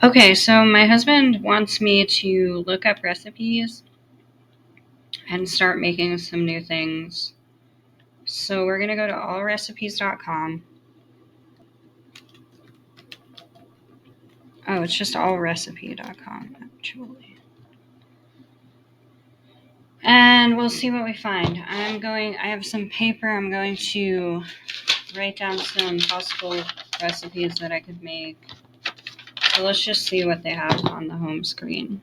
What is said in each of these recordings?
Okay, so my husband wants me to look up recipes and start making some new things. So we're going to go to allrecipes.com. Oh, it's just allrecipe.com, actually. And we'll see what we find. I have some paper. I'm going to write down some possible recipes that I could make. So let's just see what they have on the home screen.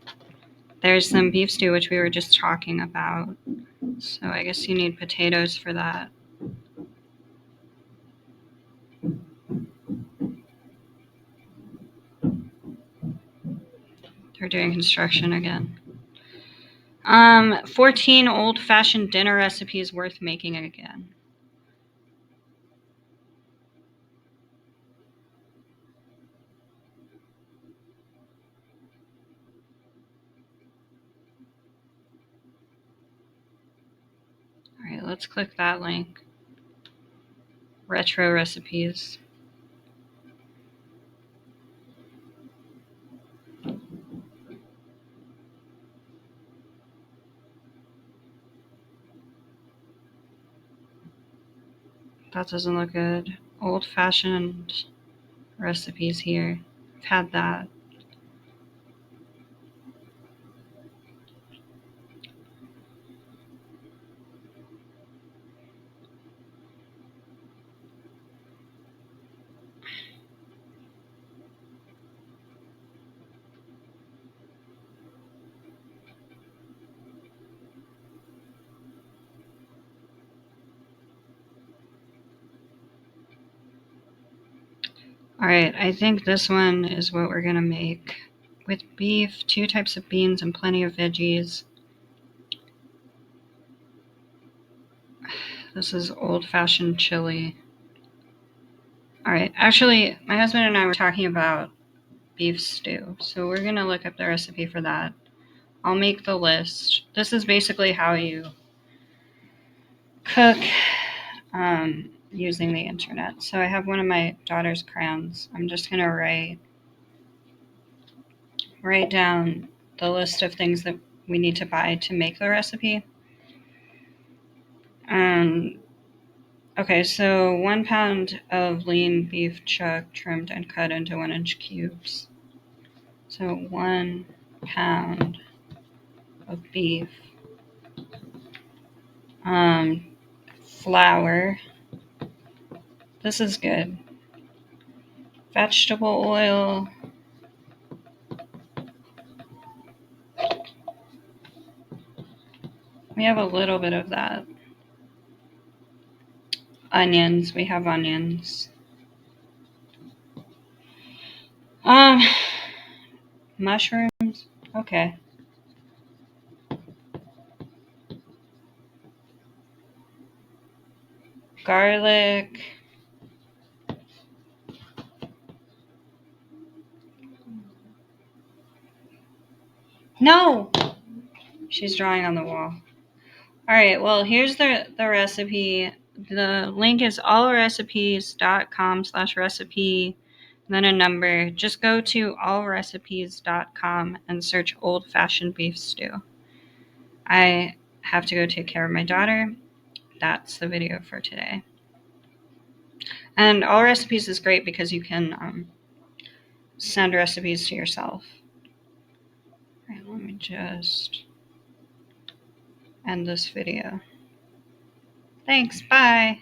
There's some beef stew, which we were just talking about. So I guess you need potatoes for that. They're doing construction again. 14 old-fashioned dinner recipes worth making again. All right, let's click that link. Retro recipes. That doesn't look good. Old-fashioned recipes here. I've had that. All right, I think this one is what we're gonna make. With beef, 2 types of beans, and plenty of veggies. This is old-fashioned chili. All right, actually, my husband and I were talking about beef stew, so we're gonna look up the recipe for that. I'll make the list. This is basically how you cook using the internet. So I have one of my daughter's crayons. I'm just gonna write down the list of things that we need to buy to make the recipe. Okay, so 1 pound of lean beef chuck trimmed and cut into 1-inch cubes. So 1 pound of beef. Flour. This is good. Vegetable oil. We have a little bit of that. Onions. We have onions. Mushrooms. Okay. Garlic. No! She's drawing on the wall. All right, well, here's the recipe. The link is allrecipes.com/recipe, then a number. Just go to allrecipes.com and search old-fashioned beef stew. I have to go take care of my daughter. That's the video for today. And All Recipes is great because you can send recipes to yourself. All right, let me just end this video. Thanks, bye.